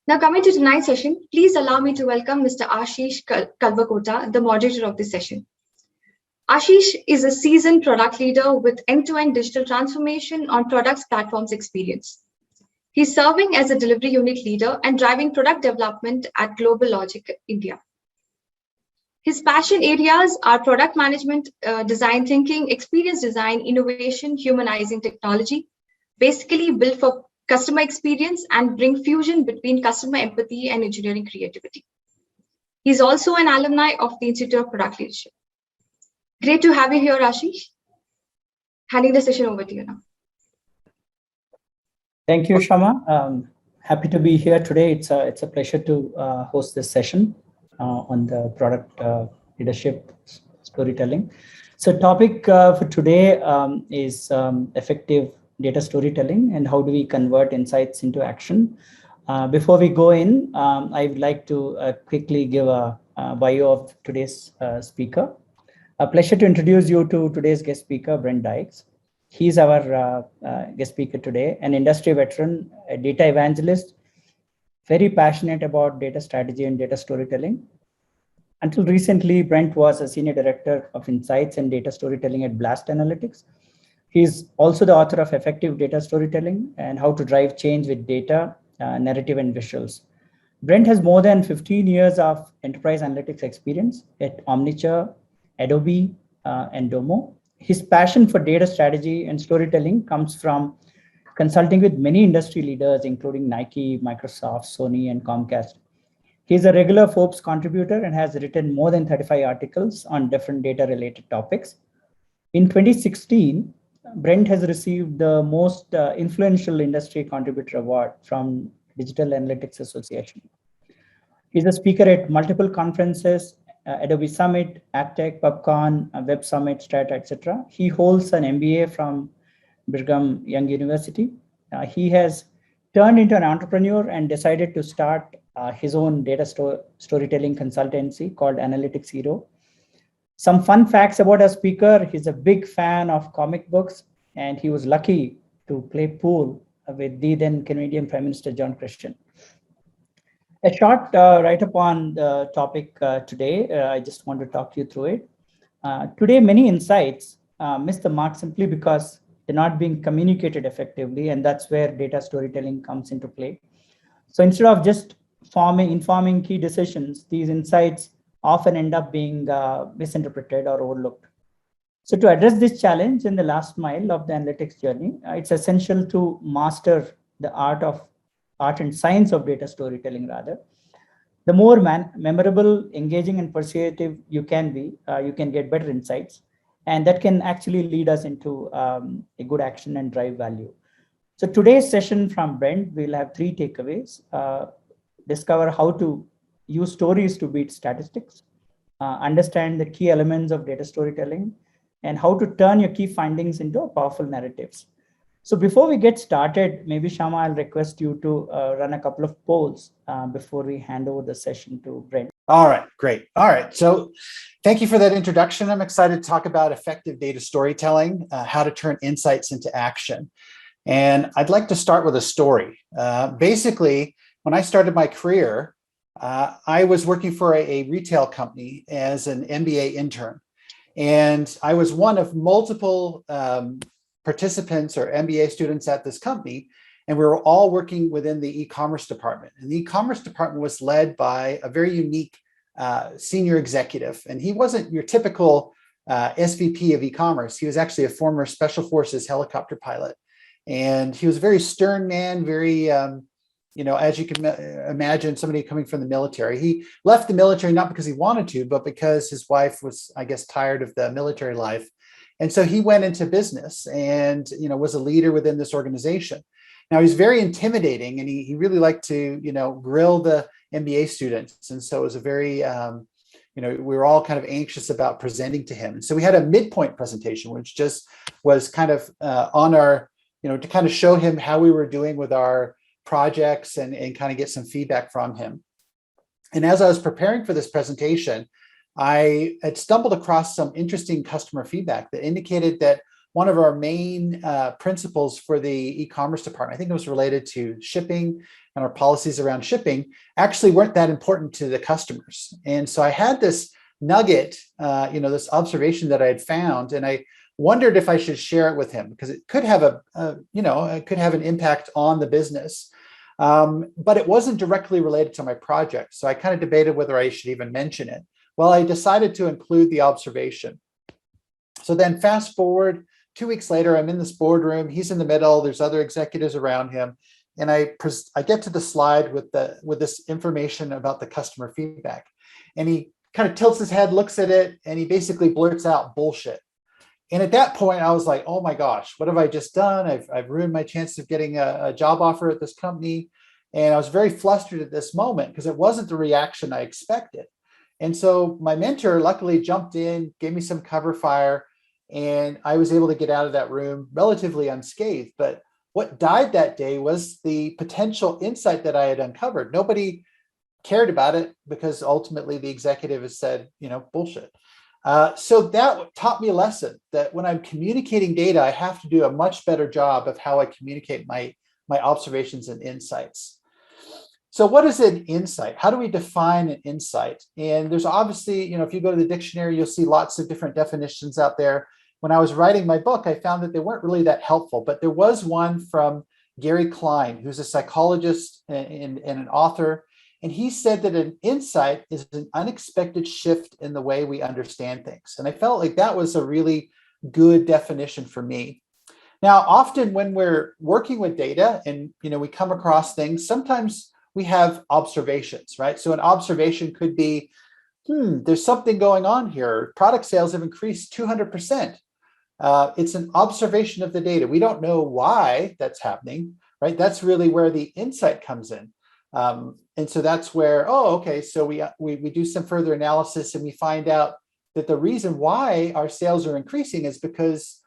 Now, coming to tonight's session, please allow me to welcome Mr. Ashish Kalvakota, the moderator of this session. Ashish is a seasoned product leader with end-to-end digital transformation on products platforms experience. He's serving as a delivery unit leader and driving product development at Global Logic India. His passion areas are product management, design thinking, experience design, innovation, humanizing technology, basically built for customer experience and bring fusion between customer empathy and engineering creativity. He's also an alumni of the Institute of Product Leadership. Great to have you here, Ashish. Handing the session over to you now. Thank you, Shama. Happy to be here today. It's a pleasure to host this session on the product leadership storytelling. So topic for today is effective data storytelling and how do we convert insights into action. Before we go in, I would like to quickly give a bio of today's speaker. A pleasure to introduce you to today's guest speaker, Brent Dykes. He's our guest speaker today, an industry veteran, a data evangelist, very passionate about data strategy and data storytelling. Until recently, Brent was a senior director of insights and data storytelling at Blast Analytics. He's also the author of Effective Data Storytelling and How to Drive Change with Data, Narrative and Visuals. Brent has more than 15 years of enterprise analytics experience at Omniture, Adobe, and Domo. His passion for data strategy and storytelling comes from consulting with many industry leaders, including Nike, Microsoft, Sony, and Comcast. He's a regular Forbes contributor and has written more than 35 articles on different data-related topics. In 2016, Brent has received the most influential industry contributor award from Digital Analytics Association. He's a speaker at multiple conferences, Adobe Summit, AppTech, PubCon, Web Summit, Strata, etc. He holds an MBA from Brigham Young University. He has turned into an entrepreneur and decided to start his own data storytelling consultancy called Analytics Hero. Some fun facts about our speaker: he's a big fan of comic books, and he was lucky to play pool with the then Canadian Prime Minister John Christian. A short write-up on the topic today. I just want to talk you through it. Today, many insights miss the mark simply because they're not being communicated effectively, and that's where data storytelling comes into play. So instead of just informing key decisions, these insights often end up being misinterpreted or overlooked. So to address this challenge in the last mile of the analytics journey, it's essential to master the art and science of data storytelling rather. The more memorable, engaging, and persuasive you can be, you can get better insights. And that can actually lead us into a good action and drive value. So today's session from Brent, we'll have 3 takeaways. Discover how to use stories to beat statistics, understand the key elements of data storytelling, and how to turn your key findings into powerful narratives. So before we get started, maybe Shama, I'll request you to run a couple of polls before we hand over the session to Brent. All right, great. All right, so thank you for that introduction. I'm excited to talk about effective data storytelling, how to turn insights into action. And I'd like to start with a story. Basically, when I started my career, I was working for a retail company as an MBA intern. And I was one of multiple participants or MBA students at this company, and we were all working within the e-commerce department. And the e-commerce department was led by a very unique senior executive, and he wasn't your typical SVP of e-commerce. He was actually a former Special Forces helicopter pilot, and he was a very stern man, very as you can imagine, somebody coming from the military. He left the military not because he wanted to, but because his wife was, I guess, tired of the military life. And so he went into business and, was a leader within this organization. Now, he's very intimidating, and he really liked to, grill the MBA students. And so it was a very, we were all kind of anxious about presenting to him. And so we had a midpoint presentation, which just was kind of on our, to kind of show him how we were doing with our projects and kind of get some feedback from him. And as I was preparing for this presentation, I had stumbled across some interesting customer feedback that indicated that one of our main principles for the e-commerce department, I think it was related to shipping, and our policies around shipping actually weren't that important to the customers. And so I had this nugget, this observation that I had found, and I wondered if I should share it with him because it could have it could have an impact on the business. But it wasn't directly related to my project. So I kind of debated whether I should even mention it. Well, I decided to include the observation. So then fast forward 2 weeks later, I'm in this boardroom. He's in the middle. There's other executives around him. And I get to the slide with this information about the customer feedback. And he kind of tilts his head, looks at it, and he basically blurts out bullshit. And at that point, I was like, oh my gosh, what have I just done? I've ruined my chances of getting a job offer at this company. And I was very flustered at this moment because it wasn't the reaction I expected. And so my mentor luckily jumped in, gave me some cover fire, and I was able to get out of that room relatively unscathed. But what died that day was the potential insight that I had uncovered. Nobody cared about it because ultimately the executive has said, bullshit. So that taught me a lesson that when I'm communicating data, I have to do a much better job of how I communicate my observations and insights. So what is an insight? How do we define an insight? And there's obviously, if you go to the dictionary, you'll see lots of different definitions out there. When I was writing my book, I found that they weren't really that helpful, but there was one from Gary Klein, who's a psychologist and an author. And he said that an insight is an unexpected shift in the way we understand things. And I felt like that was a really good definition for me. Now, often when we're working with data and we come across things, sometimes we have observations, right? So an observation could be, there's something going on here. Product sales have increased 200%. It's an observation of the data. We don't know why that's happening, right? That's really where the insight comes in. And so that's where, so we do some further analysis and we find out that the reason why our sales are increasing is because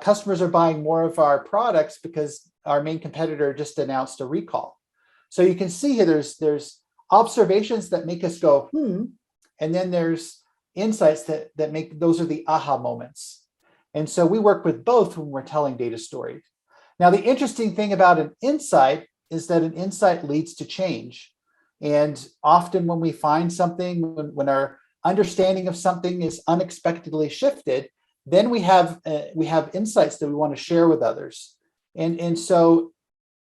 customers are buying more of our products because our main competitor just announced a recall. So you can see here, there's observations that make us go, and then there's insights that make, those are the aha moments. And so we work with both when we're telling data stories. Now, the interesting thing about an insight is that an insight leads to change. And often when we find something, when our understanding of something is unexpectedly shifted, then we have insights that we want to share with others. And so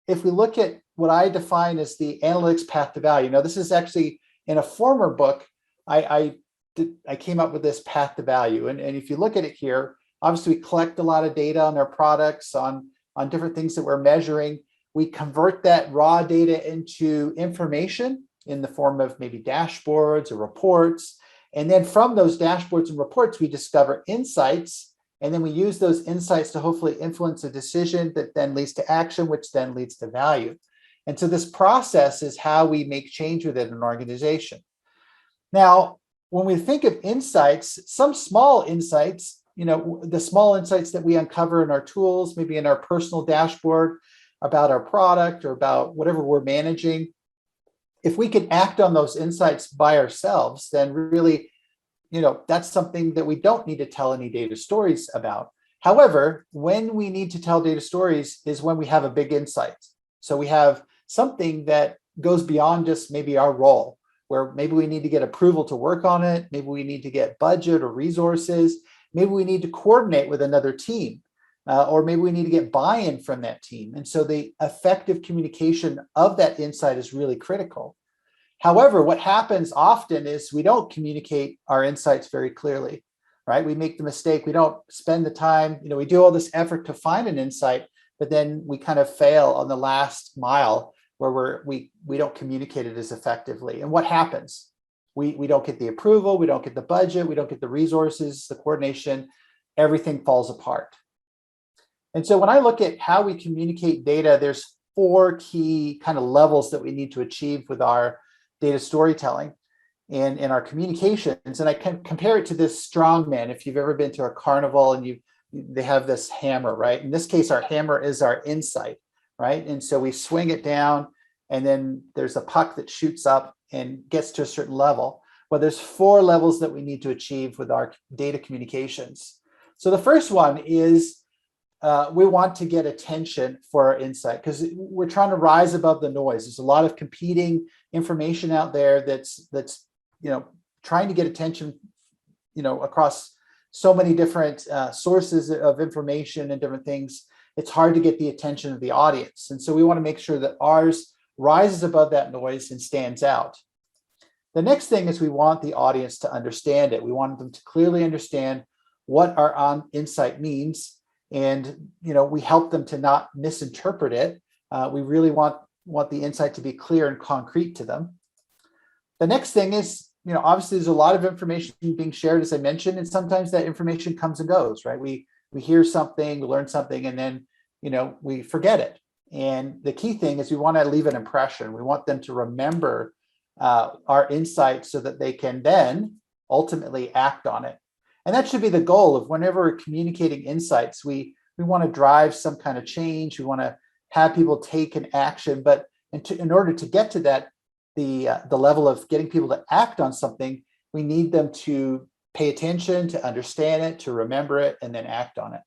if we look at what I define as the analytics path to value, now this is actually in a former book, I came up with this path to value. And if you look at it here, obviously we collect a lot of data on our products, on different things that we're measuring. We convert that raw data into information in the form of maybe dashboards or reports. And then from those dashboards and reports, we discover insights. And then we use those insights to hopefully influence a decision that then leads to action, which then leads to value. And so this process is how we make change within an organization. Now, when we think of insights, some small insights, the small insights that we uncover in our tools, maybe in our personal dashboard about our product or about whatever we're managing, if we can act on those insights by ourselves, then really, that's something that we don't need to tell any data stories about. However, when we need to tell data stories is when we have a big insight. So we have something that goes beyond just maybe our role, where maybe we need to get approval to work on it. Maybe we need to get budget or resources. Maybe we need to coordinate with another team, or maybe we need to get buy-in from that team. And so the effective communication of that insight is really critical. However, what happens often is we don't communicate our insights very clearly, right? We make the mistake. We don't spend the time, we do all this effort to find an insight, but then we kind of fail on the last mile where we don't communicate it as effectively. And what happens? We don't get the approval, we don't get the budget, we don't get the resources, the coordination, everything falls apart. And so when I look at how we communicate data, there's 4 key kind of levels that we need to achieve with our data storytelling and our communications. And I can compare it to this strongman. If you've ever been to a carnival and they have this hammer, right? In this case, our hammer is our insight, right? And so we swing it down and then there's a puck that shoots up and gets to a certain level. Well, there's 4 levels that we need to achieve with our data communications. So the first one is we want to get attention for our insight because we're trying to rise above the noise. There's a lot of competing information out there that's trying to get attention, across so many different sources of information and different things. It's hard to get the attention of the audience. And so we want to make sure that ours rises above that noise and stands out. The next thing is we want the audience to understand it. We want them to clearly understand what our insight means. And, we help them to not misinterpret it. We really want the insight to be clear and concrete to them. The next thing is, obviously there's a lot of information being shared, as I mentioned, and sometimes that information comes and goes, right? We hear something, we learn something, and then, we forget it. And the key thing is we want to leave an impression. We want them to remember our insight so that they can then ultimately act on it. And that should be the goal of whenever we're communicating insights. We want to drive some kind of change. We want to have people take an action, but in order to get to that, the level of getting people to act on something, we need them to pay attention, to understand it, to remember it, and then act on it.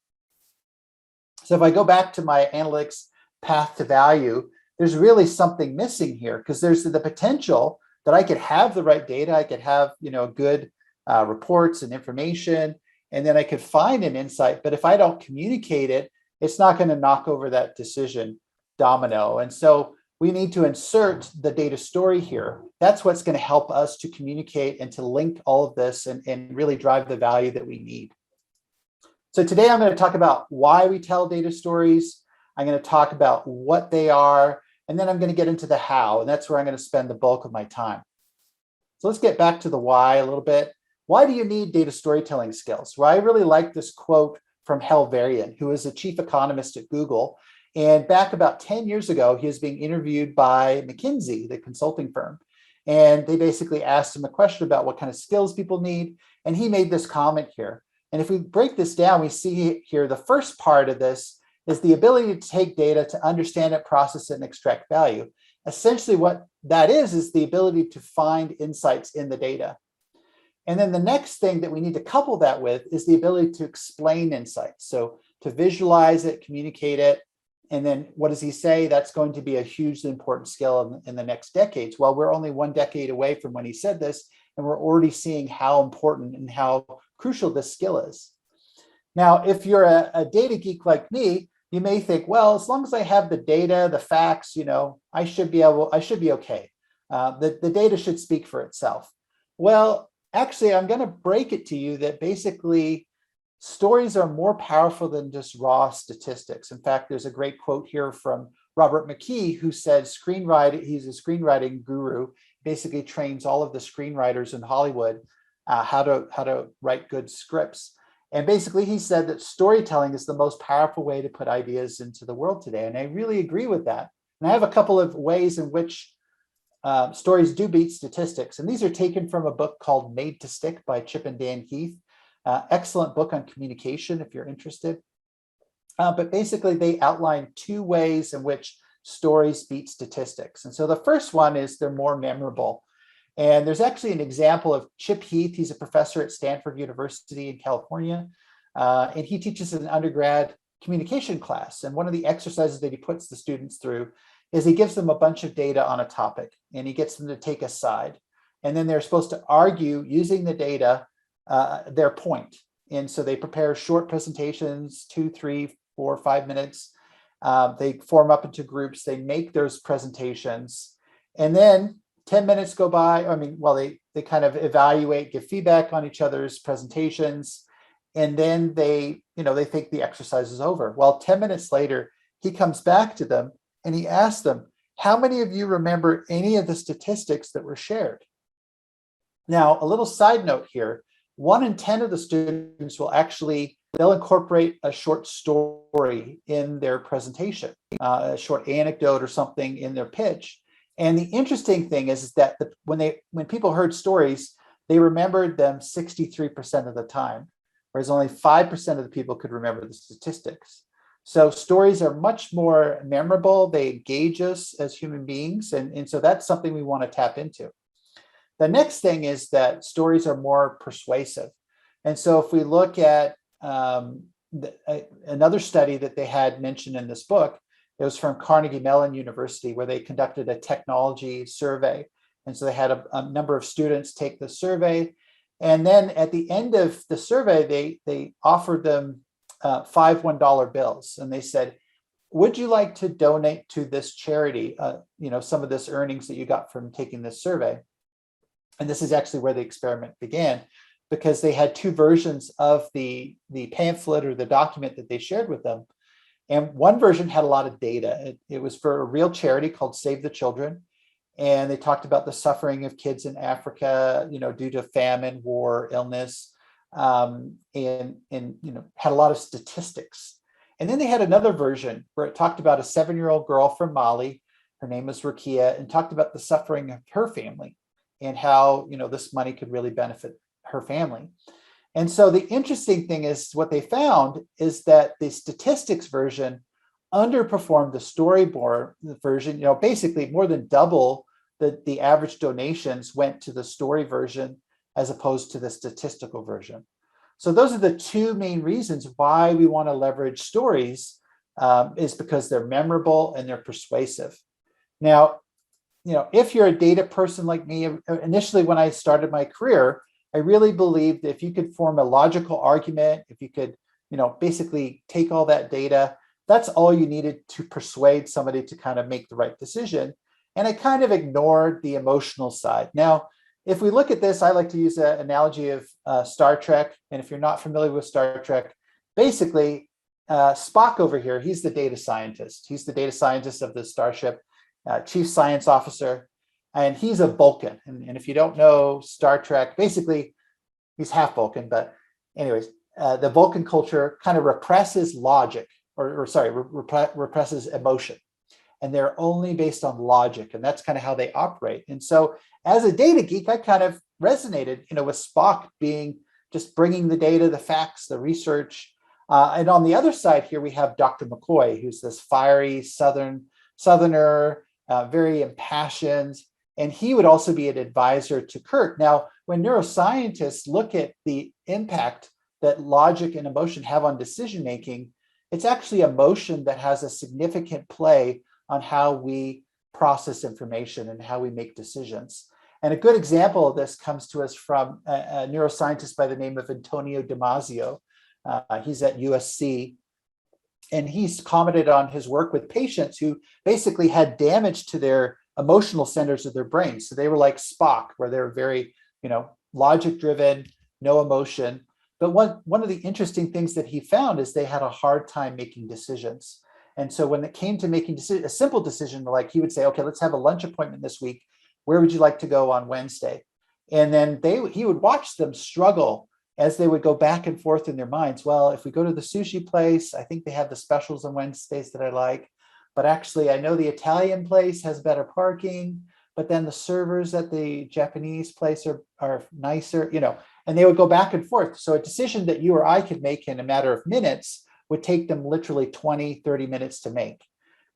So if I go back to my analytics path to value, there's really something missing here because there's the potential that I could have the right data, I could have good reports and information, and then I could find an insight. But if I don't communicate it, it's not going to knock over that decision domino. And so we need to insert the data story here. That's what's going to help us to communicate and to link all of this and really drive the value that we need. So today I'm going to talk about why we tell data stories. I'm going to talk about what they are, and then I'm going to get into the how, and that's where I'm going to spend the bulk of my time. So let's get back to the why a little bit. Why do you need data storytelling skills? Well, I really like this quote from Helverian, who is a chief economist at Google. And back about 10 years ago, he was being interviewed by McKinsey, the consulting firm. And they basically asked him a question about what kind of skills people need. And he made this comment here. And if we break this down, we see here the first part of this is the ability to take data, to understand it, process it, and extract value. Essentially what that is the ability to find insights in the data. And then the next thing that we need to couple that with is the ability to explain insights. So to visualize it, communicate it. And then what does he say? That's going to be a hugely important skill in the next decades. Well, we're only 1 decade away from when he said this, and we're already seeing how important and how crucial this skill is. Now, if you're a data geek like me, you may think, well, as long as I have the data, the facts, I should be okay. The data should speak for itself. Well, actually, I'm going to break it to you that basically stories are more powerful than just raw statistics. In fact, there's a great quote here from Robert McKee, who said he's a screenwriting guru, basically trains all of the screenwriters in Hollywood how to write good scripts. And basically he said that storytelling is the most powerful way to put ideas into the world today. And I really agree with that. And I have a couple of ways in which stories do beat statistics. And these are taken from a book called Made to Stick by Chip and Dan Heath. Excellent book on communication if you're interested. But basically they outline 2 ways in which stories beat statistics. And so the first one is they're more memorable. And there's actually an example of Chip Heath. He's a professor at Stanford University in California. And he teaches an undergrad communication class. And one of the exercises that he puts the students through is he gives them a bunch of data on a topic and he gets them to take a side. And then they're supposed to argue using the data their point. And so they prepare short presentations, 2, 3, 4, 5 minutes. They form up into groups, they make those presentations, and then 10 minutes go by. They kind of evaluate, give feedback on each other's presentations, and then they think the exercise is over. Well, 10 minutes later, he comes back to them and he asks them, how many of you remember any of the statistics that were shared? Now, a little side note here, 1 in 10 of the students they'll incorporate a short story in their presentation, a short anecdote or something in their pitch. And the interesting thing is that when people heard stories, they remembered them 63% of the time, whereas only 5% of the people could remember the statistics. So stories are much more memorable. They engage us as human beings. And so that's something we want to tap into. The next thing is that stories are more persuasive. And so if we look at another study that they had mentioned in this book, it was from Carnegie Mellon University, where they conducted a technology survey. And so they had a number of students take the survey. And then at the end of the survey, they offered them 5 $1 bills. And they said, would you like to donate to this charity, some of this earnings that you got from taking this survey? And this is actually where the experiment began, because they had 2 versions of the pamphlet or the document that they shared with them. And one version had a lot of data. It was for a real charity called Save the Children. And they talked about the suffering of kids in Africa, due to famine, war, illness, and had a lot of statistics. And then they had another version where it talked about a 7-year-old girl from Mali. Her name was Rukia, and talked about the suffering of her family and how, this money could really benefit her family. And so the interesting thing is, what they found is that the statistics version underperformed the storyboard version. Basically more than double the average donations went to the story version as opposed to the statistical version. So those are the 2 main reasons why we want to leverage stories, is because they're memorable and they're persuasive. Now, if you're a data person like me, initially when I started my career, I really believed if you could form a logical argument, if you could, basically take all that data, that's all you needed to persuade somebody to kind of make the right decision. And I kind of ignored the emotional side. Now, if we look at this, I like to use an analogy of Star Trek. And if you're not familiar with Star Trek, basically Spock over here, he's the data scientist. He's the data scientist of the starship, chief science officer, and he's a Vulcan. And if you don't know Star Trek, basically he's half Vulcan, but anyways, the Vulcan culture kind of represses logic, represses emotion. And they're only based on logic, and that's kind of how they operate. And so as a data geek, I kind of resonated, with Spock being just bringing the data, the facts, the research. And on the other side here, we have Dr. McCoy, who's this fiery Southerner, very impassioned, and he would also be an advisor to Kirk. Now, when neuroscientists look at the impact that logic and emotion have on decision-making, it's actually emotion that has a significant play on how we process information and how we make decisions. And a good example of this comes to us from a neuroscientist by the name of Antonio Damasio. He's at USC, and he's commented on his work with patients who basically had damage to their emotional centers of their brain. So they were like Spock, where they were very, logic driven, no emotion. But one of the interesting things that he found is they had a hard time making decisions. And so when it came to making a simple decision, like he would say, okay, let's have a lunch appointment this week. Where would you like to go on Wednesday? And then he would watch them struggle as they would go back and forth in their minds. Well, if we go to the sushi place, I think they have the specials on Wednesdays that I like. But actually, I know the Italian place has better parking, but then the servers at the Japanese place are nicer, and they would go back and forth. So a decision that you or I could make in a matter of minutes would take them literally 20, 30 minutes to make.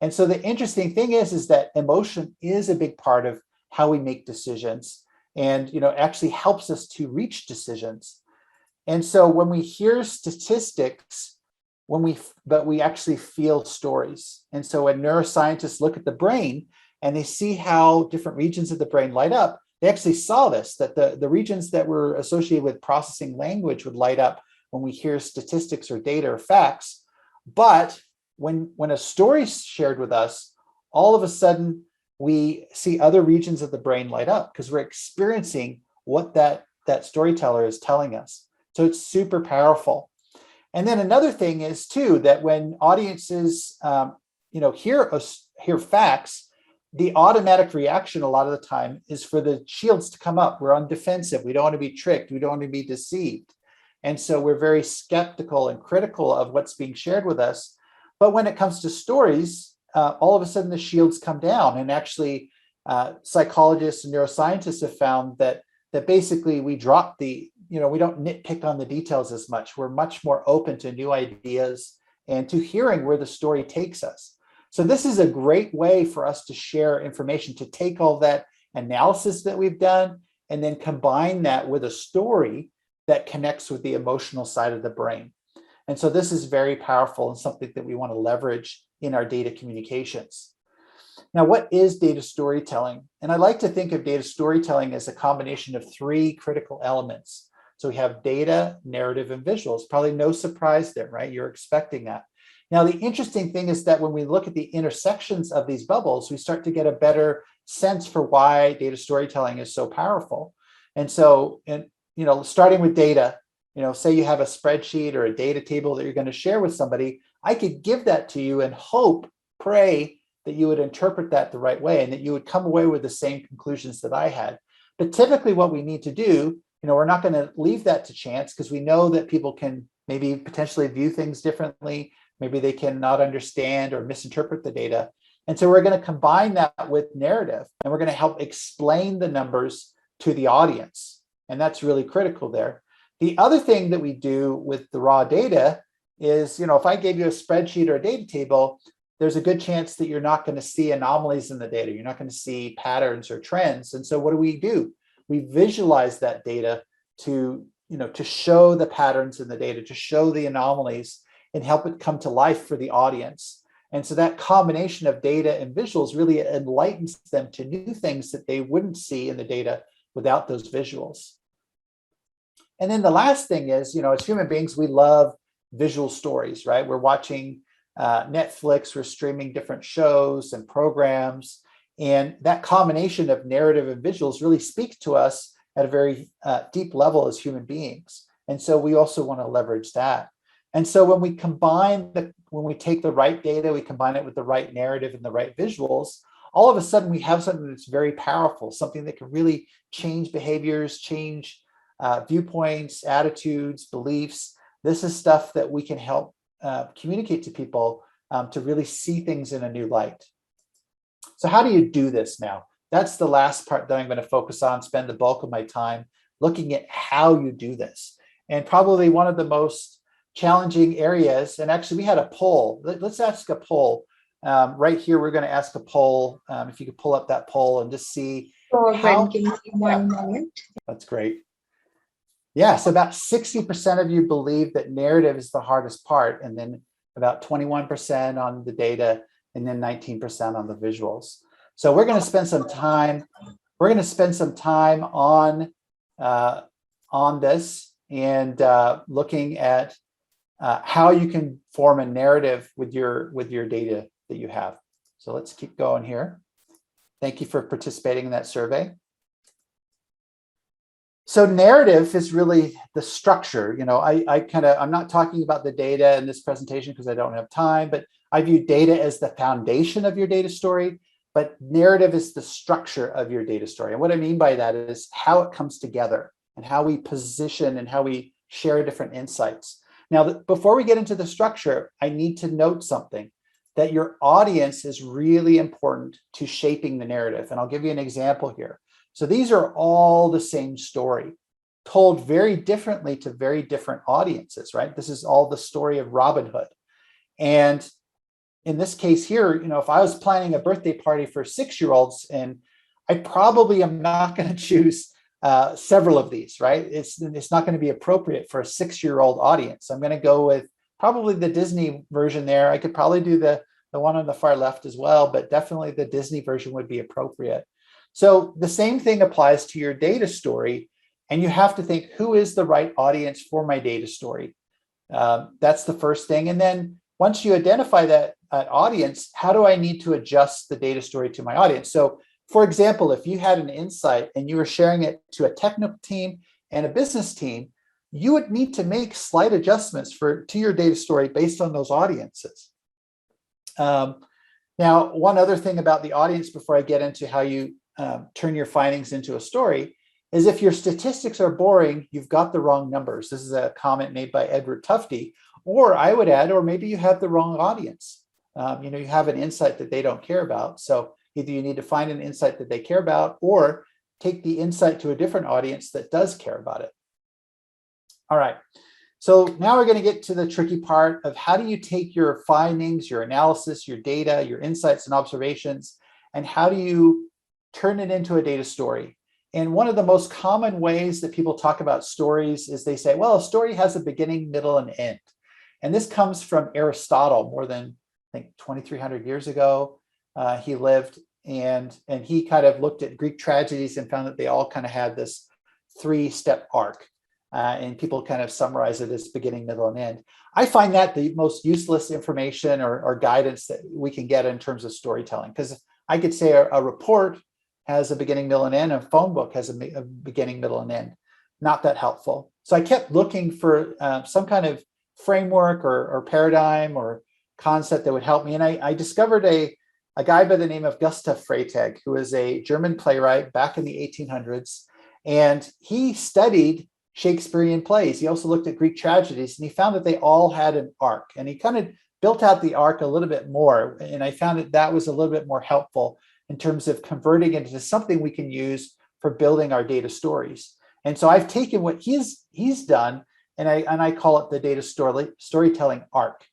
And so the interesting thing is that emotion is a big part of how we make decisions, and actually helps us to reach decisions. And so when we hear statistics, but we actually feel stories. And so when neuroscientists look at the brain and they see how different regions of the brain light up, they actually saw this, that the regions that were associated with processing language would light up when we hear statistics or data or facts. But when a story is shared with us, all of a sudden we see other regions of the brain light up because we're experiencing what that storyteller is telling us. So it's super powerful. And then another thing is too, that when audiences hear facts, the automatic reaction a lot of the time is for the shields to come up. We're on defensive. We don't want to be tricked. We don't want to be deceived. And so we're very skeptical and critical of what's being shared with us. But when it comes to stories, all of a sudden the shields come down. And actually, psychologists and neuroscientists have found that basically we drop we don't nitpick on the details as much. We're much more open to new ideas and to hearing where the story takes us. So this is a great way for us to share information, to take all that analysis that we've done and then combine that with a story that connects with the emotional side of the brain. And so this is very powerful and something that we want to leverage in our data communications. Now, what is data storytelling? And I like to think of data storytelling as a combination of three critical elements. So we have data, narrative, and visuals. Probably no surprise there, right? You're expecting that. Now, the interesting thing is that when we look at the intersections of these bubbles, we start to get a better sense for why data storytelling is so powerful. And so, starting with data, say you have a spreadsheet or a data table that you're going to share with somebody, I could give that to you and pray that you would interpret that the right way and that you would come away with the same conclusions that I had. But typically what we need to do, we're not going to leave that to chance, because we know that people can maybe potentially view things differently. Maybe they cannot understand or misinterpret the data. And so we're going to combine that with narrative, and we're going to help explain the numbers to the audience. And that's really critical there. The other thing that we do with the raw data is, if I gave you a spreadsheet or a data table, there's a good chance that you're not going to see anomalies in the data. You're not going to see patterns or trends. And so what do? We visualize that data to show the patterns in the data, to show the anomalies and help it come to life for the audience. And so that combination of data and visuals really enlightens them to new things that they wouldn't see in the data without those visuals. And then the last thing is, as human beings, we love visual stories, right? We're watching Netflix, we're streaming different shows and programs. And that combination of narrative and visuals really speaks to us at a very deep level as human beings. And so we also want to leverage that. And so when we take the right data, we combine it with the right narrative and the right visuals, all of a sudden we have something that's very powerful, something that can really change behaviors, change viewpoints, attitudes, beliefs. This is stuff that we can help communicate to people to really see things in a new light. So how do you do this now? That's the last part that I'm going to focus on, spend the bulk of my time looking at how you do this. And probably one of the most challenging areas, and actually we had a poll. Let's ask a poll. Right here, we're going to ask a poll. If you could pull up that poll and just see how. Give me one moment. That's great. Yeah, so about 60% of you believe that narrative is the hardest part, and then about 21% on the data, and then 19% on the visuals. So we're going to spend some time. We're going to spend some time on this and looking at how you can form a narrative with your data that you have. So let's keep going here. Thank you for participating in that survey. So narrative is really the structure. I'm not talking about the data in this presentation because I don't have time, but I view data as the foundation of your data story, but narrative is the structure of your data story. And what I mean by that is how it comes together and how we position and how we share different insights. Now, before we get into the structure, I need to note something, that your audience is really important to shaping the narrative. And I'll give you an example here. So these are all the same story, told very differently to very different audiences, right? This is all the story of Robin Hood. And in this case here, if I was planning a birthday party for 6-year-olds, and I probably am not going to choose several of these, right? It's not going to be appropriate for a 6-year-old audience. I'm going to go with probably the Disney version there. I could probably do the one on the far left as well, but definitely the Disney version would be appropriate. So the same thing applies to your data story, and you have to think, who is the right audience for my data story? That's the first thing. And then once you identify that audience, how do I need to adjust the data story to my audience? So for example, if you had an insight and you were sharing it to a technical team and a business team, you would need to make slight adjustments to your data story based on those audiences. Now, one other thing about the audience before I get into how you turn your findings into a story is if your statistics are boring, you've got the wrong numbers. This is a comment made by Edward Tufte. Or I would add, or maybe you have the wrong audience. You have an insight that they don't care about. So either you need to find an insight that they care about or take the insight to a different audience that does care about it. All right. So now we're going to get to the tricky part of how do you take your findings, your analysis, your data, your insights and observations, and how do you turn it into a data story? And one of the most common ways that people talk about stories is they say, well, a story has a beginning, middle, and end. And this comes from Aristotle more than, I think, 2,300 years ago. He lived, and he kind of looked at Greek tragedies and found that they all kind of had this 3-step arc. And people kind of summarize it as beginning, middle, and end. I find that the most useless information or guidance that we can get in terms of storytelling, because I could say a report has a beginning, middle, and end, and a phone book has a beginning, middle, and end. Not that helpful. So I kept looking for some kind of framework or paradigm or concept that would help me. And I discovered a guy by the name of Gustav Freytag, who was a German playwright back in the 1800s. And he studied Shakespearean plays. He also looked at Greek tragedies, and he found that they all had an arc. And he kind of built out the arc a little bit more. And I found that was a little bit more helpful in terms of converting it into something we can use for building our data stories. And so I've taken what he's done, and I call it the data storytelling arc.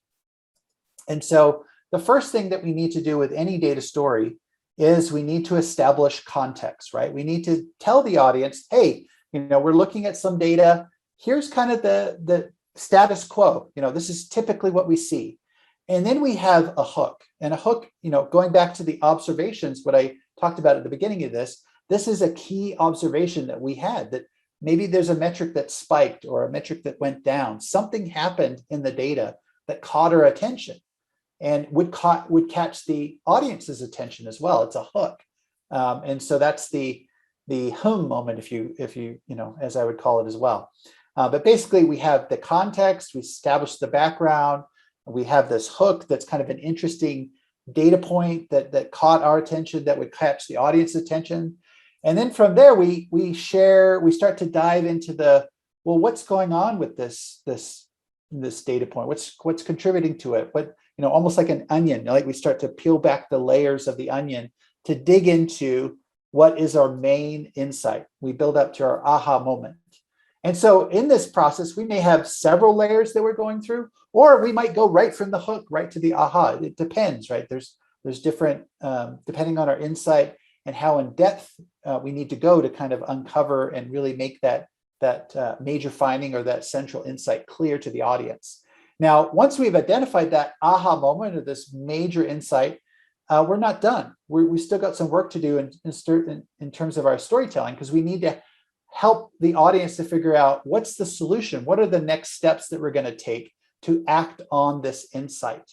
And so the first thing that we need to do with any data story is we need to establish context, right? We need to tell the audience, hey, we're looking at some data. Here's kind of the status quo. This is typically what we see. And then we have a hook. And a hook, going back to the observations, what I talked about at the beginning of this is a key observation that we had, that maybe there's a metric that spiked or a metric that went down. Something happened in the data that caught our attention and would catch the audience's attention as well. It's a hook. And so that's the moment, if you as I would call it as well. But basically we have the context, we establish the background, we have this hook that's kind of an interesting data point that caught our attention, that would catch the audience's attention. And then from there, we start to dive into what's going on with this data point? What's contributing to it? But almost like an onion, like we start to peel back the layers of the onion to dig into what is our main insight. We build up to our aha moment. And so in this process, we may have several layers that we're going through, or we might go right from the hook right to the aha. It depends, right? There's different, depending on our insight and how in depth we need to go to kind of uncover and really make that major finding or that central insight clear to the audience. Now, once we've identified that aha moment or this major insight, we're not done. We still got some work to do in terms of our storytelling, because we need to help the audience to figure out what's the solution, what are the next steps that we're going to take to act on this insight.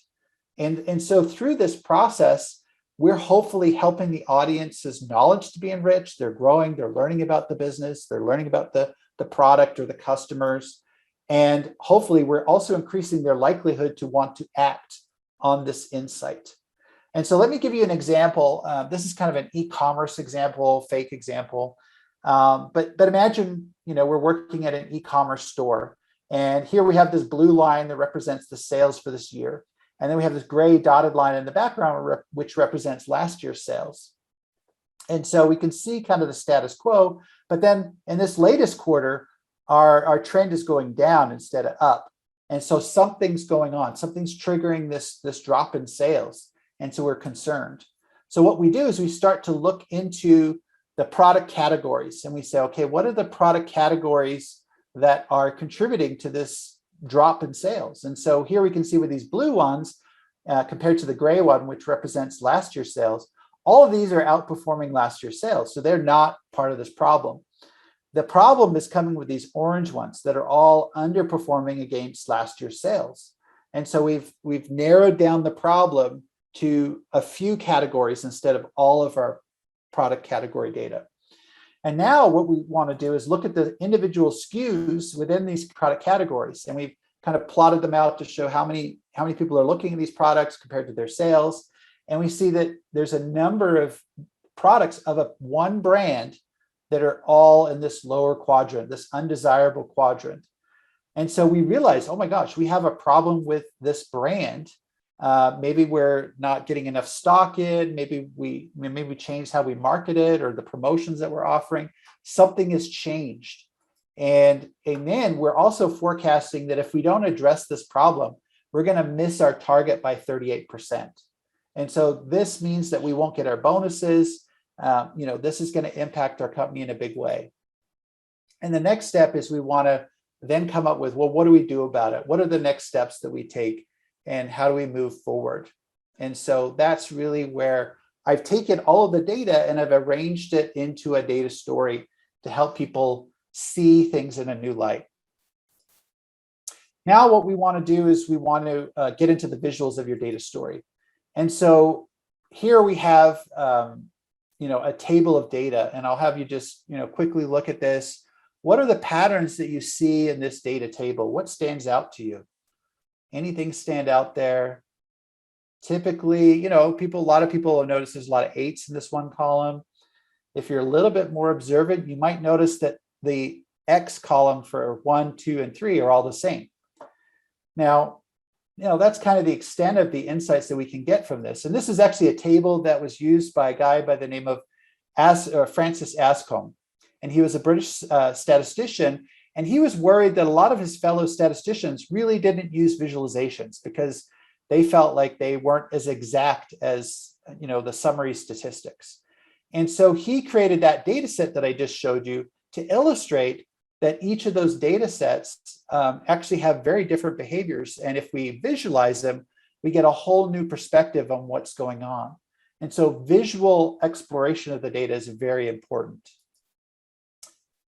And so through this process, we're hopefully helping the audience's knowledge to be enriched. They're growing, they're learning about the business, they're learning about the product or the customers. And hopefully we're also increasing their likelihood to want to act on this insight. And so let me give you an example. This is kind of an e-commerce example, fake example. But imagine, we're working at an e-commerce store, and here we have this blue line that represents the sales for this year. And then we have this gray dotted line in the background, which represents last year's sales. And so we can see kind of the status quo, but then in this latest quarter, our trend is going down instead of up. And so something's going on, something's triggering this drop in sales. And so we're concerned. So what we do is we start to look into the product categories, and we say, okay, what are the product categories that are contributing to this drop in sales? And so here we can see with these blue ones, compared to the gray one, which represents last year's sales, all of these are outperforming last year's sales. So they're not part of this problem. The problem is coming with these orange ones that are all underperforming against last year's sales. And so we've narrowed down the problem to a few categories instead of all of our product category data. And now what we want to do is look at the individual SKUs within these product categories. And we've kind of plotted them out to show how many people are looking at these products compared to their sales. And we see that there's a number of products of one brand that are all in this lower quadrant, this undesirable quadrant. And so we realize, oh my gosh, we have a problem with this brand. Maybe we're not getting enough stock in, maybe we changed how we market it or the promotions that we're offering. Something has changed. And then we're also forecasting that if we don't address this problem, we're going to miss our target by 38%. And so this means that we won't get our bonuses. This is going to impact our company in a big way. And the next step is we want to then come up with, well, what do we do about it? What are the next steps that we take, and how do we move forward? And so that's really where I've taken all of the data and I've arranged it into a data story to help people see things in a new light. Now what we want to do is we want to get into the visuals of your data story. And so here we have a table of data, and I'll have you just quickly look at this. What are the patterns that you see in this data table? What stands out to you? Anything stand out there? Typically, a lot of people will notice there's a lot of 8s in this one column. If you're a little bit more observant, you might notice that the X column for 1, 2, and 3 are all the same. Now, that's kind of the extent of the insights that we can get from this. And this is actually a table that was used by a guy by the name of Francis Anscombe. And he was a British statistician. And he was worried that a lot of his fellow statisticians really didn't use visualizations because they felt like they weren't as exact as the summary statistics. And so he created that data set that I just showed you to illustrate that each of those data sets actually have very different behaviors. And if we visualize them, we get a whole new perspective on what's going on. And so visual exploration of the data is very important.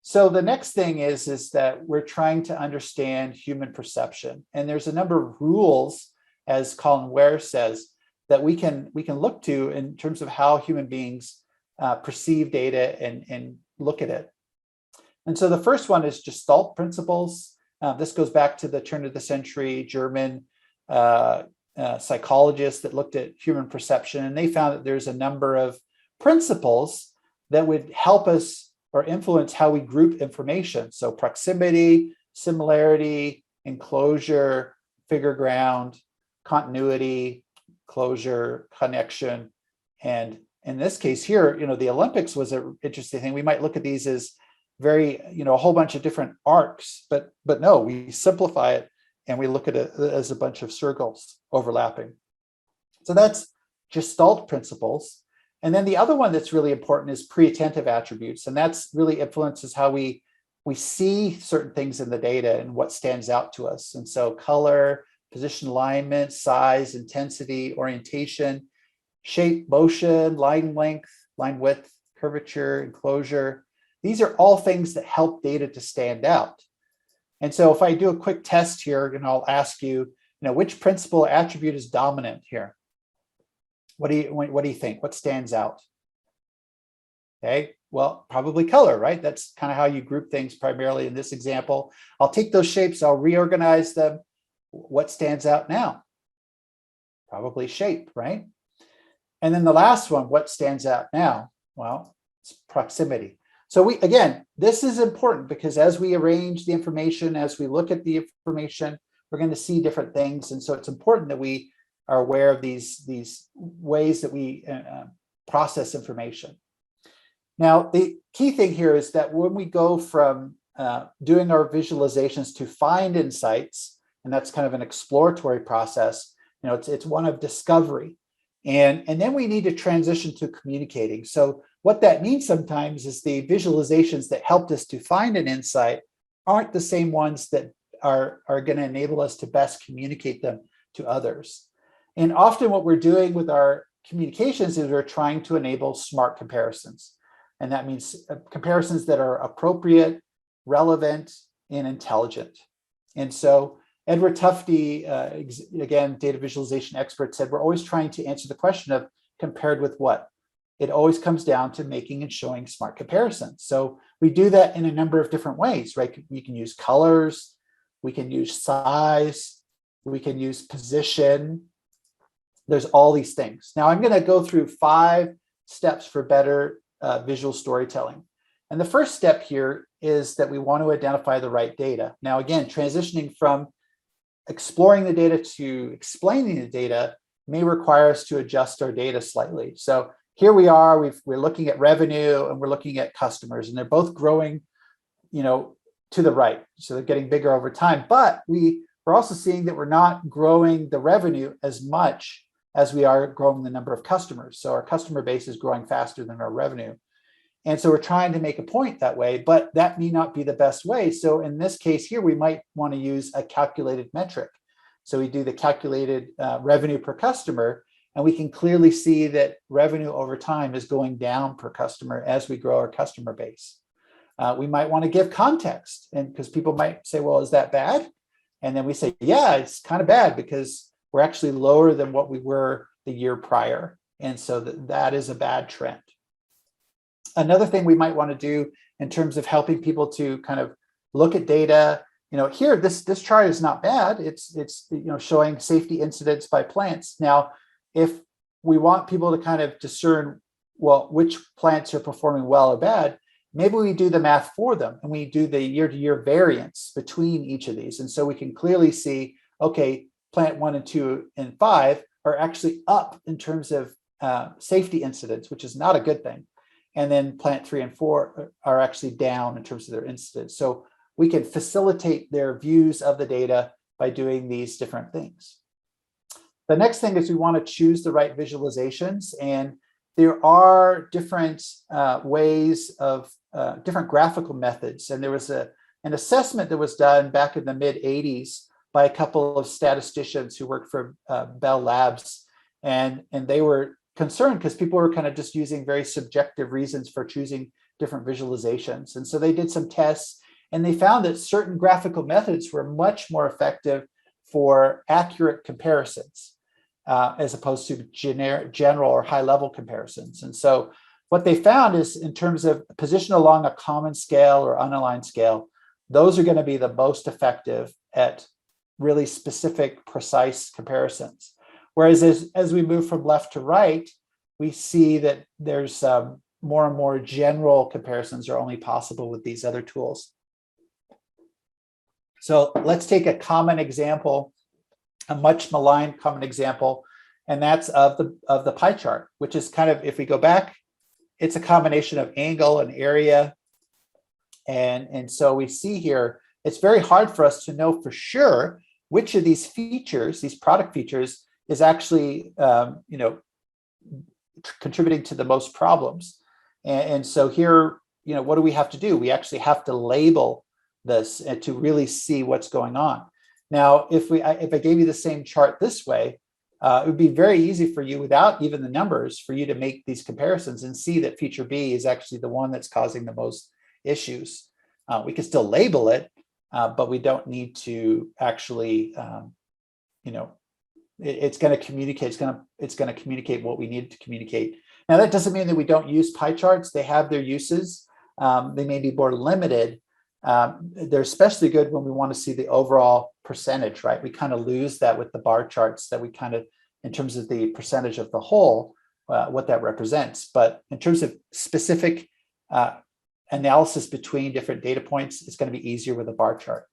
So the next thing is that we're trying to understand human perception. And there's a number of rules, as Colin Ware says, that we can look to in terms of how human beings perceive data and look at it. And so the first one is Gestalt principles. This goes back to the turn of the century German psychologists that looked at human perception, and they found that there's a number of principles that would help us or influence how we group information. So proximity, similarity, enclosure, figure ground, continuity, closure, connection. And in this case here, the Olympics was an interesting thing. We might look at these as very, a whole bunch of different arcs, but no, we simplify it and we look at it as a bunch of circles overlapping. So that's Gestalt principles. And then the other one that's really important is preattentive attributes. And that's really influences how we see certain things in the data and what stands out to us. And so color, position alignment, size, intensity, orientation, shape, motion, line length, line width, curvature, enclosure. These are all things that help data to stand out. And so if I do a quick test here, and I'll ask you, which principal attribute is dominant here? What do you think? What stands out? Okay, well, probably color, right? That's kind of how you group things primarily in this example. I'll take those shapes, I'll reorganize them. What stands out now? Probably shape, right? And then the last one, what stands out now? Well, it's proximity. So this is important because as we arrange the information, as we look at the information, we're going to see different things. And so it's important that we are aware of these ways that we process information. Now, the key thing here is that when we go from doing our visualizations to find insights, and that's kind of an exploratory process, it's one of discovery. And then we need to transition to communicating. So what that means sometimes is the visualizations that helped us to find an insight aren't the same ones that are going to enable us to best communicate them to others. And often what we're doing with our communications is we're trying to enable smart comparisons. And that means comparisons that are appropriate, relevant, and intelligent. And so Edward Tufte, again, data visualization expert, said we're always trying to answer the question of compared with what? It always comes down to making and showing smart comparisons. So we do that in a number of different ways, right? We can use colors, we can use size, we can use position. There's all these things. Now I'm going to go through 5 steps for better visual storytelling. And the first step here is that we want to identify the right data. Now, again, transitioning from exploring the data to explaining the data may require us to adjust our data slightly. So here we are, we're looking at revenue and we're looking at customers, and they're both growing, to the right. So they're getting bigger over time, but we're also seeing that we're not growing the revenue as much as we are growing the number of customers. So our customer base is growing faster than our revenue. And so we're trying to make a point that way, but that may not be the best way. So in this case here, we might want to use a calculated metric. So we do the calculated revenue per customer, and we can clearly see that revenue over time is going down per customer as we grow our customer base. We might want to give context, and because people might say, well, is that bad? And then we say, yeah, it's kind of bad because we're actually lower than what we were the year prior. And so that is a bad trend. Another thing we might want to do in terms of helping people to kind of look at data, here, this chart is not bad. It's showing safety incidents by plants. Now, if we want people to kind of discern, well, which plants are performing well or bad, maybe we do the math for them and we do the year-to-year variance between each of these. And so we can clearly see, okay, plant 1 and 2 and 5 are actually up in terms of safety incidents, which is not a good thing. And then plant 3 and 4 are actually down in terms of their incidents. So we can facilitate their views of the data by doing these different things. The next thing is we want to choose the right visualizations. And there are different ways of different graphical methods. And there was an assessment that was done back in the mid 80s by a couple of statisticians who worked for Bell Labs. And they were concerned because people were kind of just using very subjective reasons for choosing different visualizations. And so they did some tests and they found that certain graphical methods were much more effective for accurate comparisons as opposed to general or high level comparisons. And so what they found is in terms of position along a common scale or unaligned scale, those are going to be the most effective at really specific, precise comparisons. Whereas as we move from left to right, we see that there's more and more general comparisons are only possible with these other tools. So let's take a common example, a much maligned common example, and that's of the pie chart, which is kind of, if we go back, it's a combination of angle and area. And so we see here, it's very hard for us to know for sure which of these features, these product features, is actually contributing to the most problems. And so here, what do we have to do? We actually have to label this and to really see what's going on. Now, if I gave you the same chart this way, it would be very easy for you without even the numbers for you to make these comparisons and see that feature B is actually the one that's causing the most issues. We can still label it, but we don't need to actually, it's going to communicate. It's going to communicate what we need to communicate. Now, that doesn't mean that we don't use pie charts. They have their uses. They may be more limited. They're especially good when we want to see the overall percentage, right? We kind of lose that with the bar charts that we kind of, in terms of the percentage of the whole, what that represents. But in terms of specific analysis between different data points, it's going to be easier with a bar chart.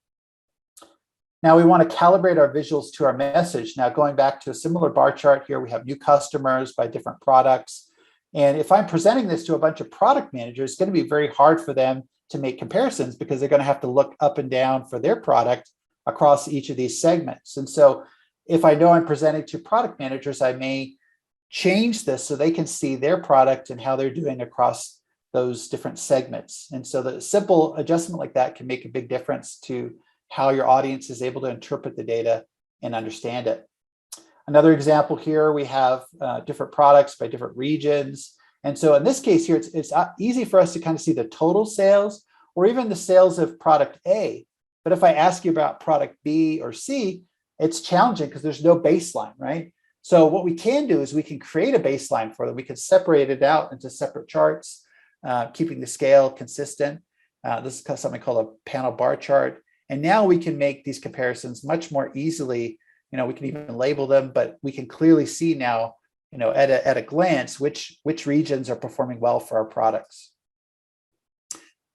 Now we want to calibrate our visuals to our message. Now going back to a similar bar chart here, we have new customers by different products. And if I'm presenting this to a bunch of product managers, it's going to be very hard for them to make comparisons because they're going to have to look up and down for their product across each of these segments. And so if I know I'm presenting to product managers, I may change this so they can see their product and how they're doing across those different segments. And so the simple adjustment like that can make a big difference to how your audience is able to interpret the data and understand it. Another example here, we have different products by different regions. And so in this case here, it's easy for us to kind of see the total sales or even the sales of product A. But if I ask you about product B or C, it's challenging because there's no baseline, right? So what we can do is we can create a baseline for them. We can separate it out into separate charts, keeping the scale consistent. This is something called a panel bar chart. And now we can make these comparisons much more easily. We can even label them, but we can clearly see now, at a glance, which regions are performing well for our products.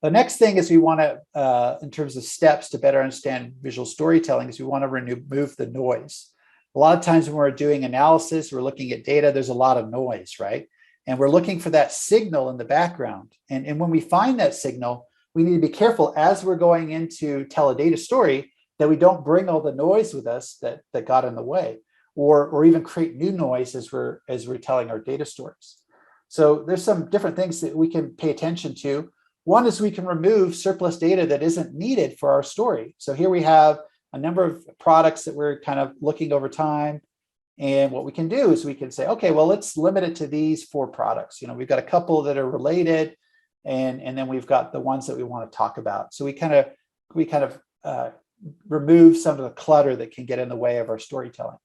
The next thing is we want to, in terms of steps to better understand visual storytelling, is we want to remove the noise. A lot of times when we're doing analysis, we're looking at data, there's a lot of noise, right? And we're looking for that signal in the background. And when we find that signal, we need to be careful as we're going in to tell a data story that we don't bring all the noise with us that got in the way, or even create new noise as we're telling our data stories. So there's some different things that we can pay attention to. One is we can remove surplus data that isn't needed for our story. So here we have a number of products that we're kind of looking over time. And what we can do is we can say, okay, well, let's limit it to these 4 products. We've got a couple that are related, and then we've got the ones that we want to talk about. So we kind of remove some of the clutter that can get in the way of our storytelling.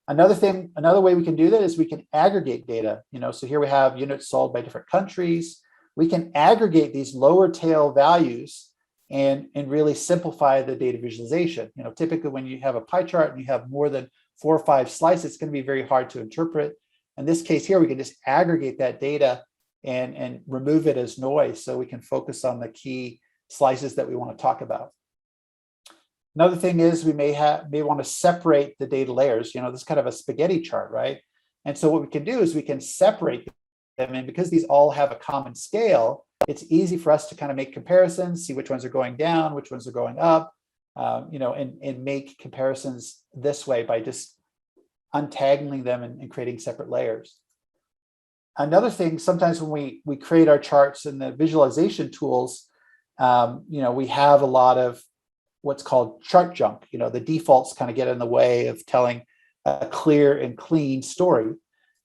Another way we can do that is we can aggregate data. So here we have units sold by different countries. We can aggregate these lower tail values and really simplify the data visualization. Typically when you have a pie chart and you have more than 4 or 5 slices, it's going to be very hard to interpret. In this case here, we can just aggregate that data and remove it as noise so we can focus on the key slices that we want to talk about. Another thing is we may want to separate the data layers. This is kind of a spaghetti chart, right? And so what we can do is we can separate them, and because these all have a common scale, it's easy for us to kind of make comparisons, see which ones are going down, which ones are going up, and make comparisons this way by just untangling them and creating separate layers. Another thing, sometimes when we create our charts in the visualization tools, we have a lot of what's called Chartjunk. The defaults kind of get in the way of telling a clear and clean story.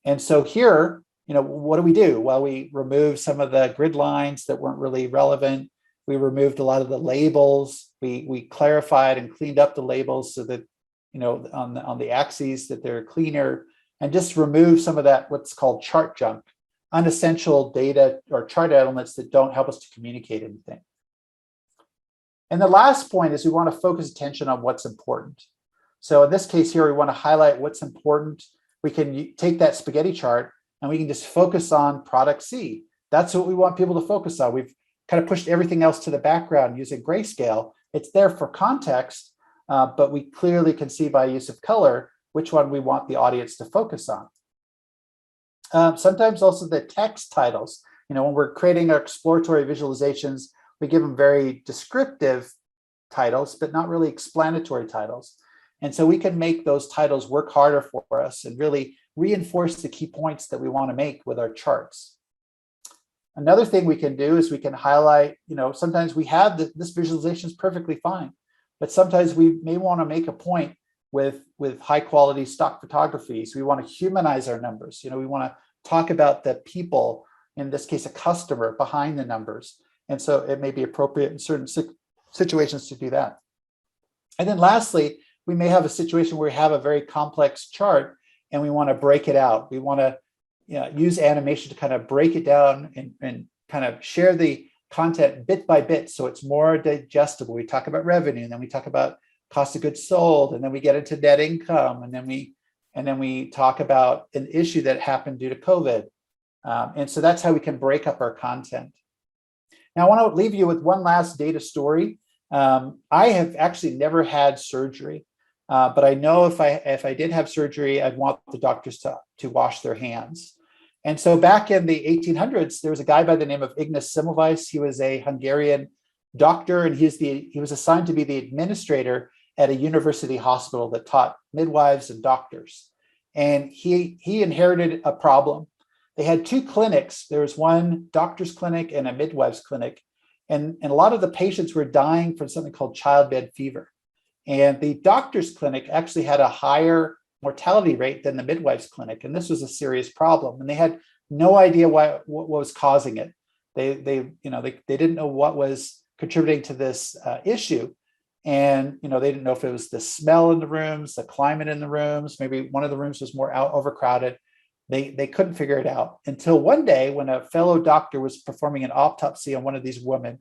And so here, what do? Well, we remove some of the grid lines that weren't really relevant. We removed a lot of the labels. We clarified and cleaned up the labels so that, on the axes that they're cleaner, and just remove some of that, what's called chart junk, unessential data or chart elements that don't help us to communicate anything. And the last point is we want to focus attention on what's important. So in this case here, we want to highlight what's important. We can take that spaghetti chart and we can just focus on product C. That's what we want people to focus on. We've kind of pushed everything else to the background using grayscale. It's there for context, but we clearly can see by use of color which one we want the audience to focus on. Sometimes also the text titles. When we're creating our exploratory visualizations, we give them very descriptive titles, but not really explanatory titles. And so we can make those titles work harder for us and really reinforce the key points that we want to make with our charts. Another thing we can do is we can highlight, sometimes we have this visualization is perfectly fine, but sometimes we may want to make a point with high quality stock photography. So we want to humanize our numbers. We want to talk about the people, in this case, a customer behind the numbers. And so it may be appropriate in certain situations to do that. And then lastly, we may have a situation where we have a very complex chart and we want to break it out. We want to use animation to kind of break it down and kind of share the content bit by bit so it's more digestible. We talk about revenue, and then we talk about cost of goods sold, and then we get into net income, and then we talk about an issue that happened due to COVID. And so that's how we can break up our content. Now, I want to leave you with one last data story. I have actually never had surgery, but I know if I did have surgery, I'd want the doctors to wash their hands. And so back in the 1800s, there was a guy by the name of Ignaz Semmelweis. He was a Hungarian doctor, and he was assigned to be the administrator at a university hospital that taught midwives and doctors. And he inherited a problem. They had 2 clinics. There was one doctor's clinic and a midwife's clinic. And a lot of the patients were dying from something called childbed fever. And the doctor's clinic actually had a higher mortality rate than the midwife's clinic. And this was a serious problem. And they had no idea what was causing it. They didn't know what was contributing to this issue. And they didn't know if it was the smell in the rooms, the climate in the rooms, maybe one of the rooms was more overcrowded. They couldn't figure it out until one day when a fellow doctor was performing an autopsy on one of these women,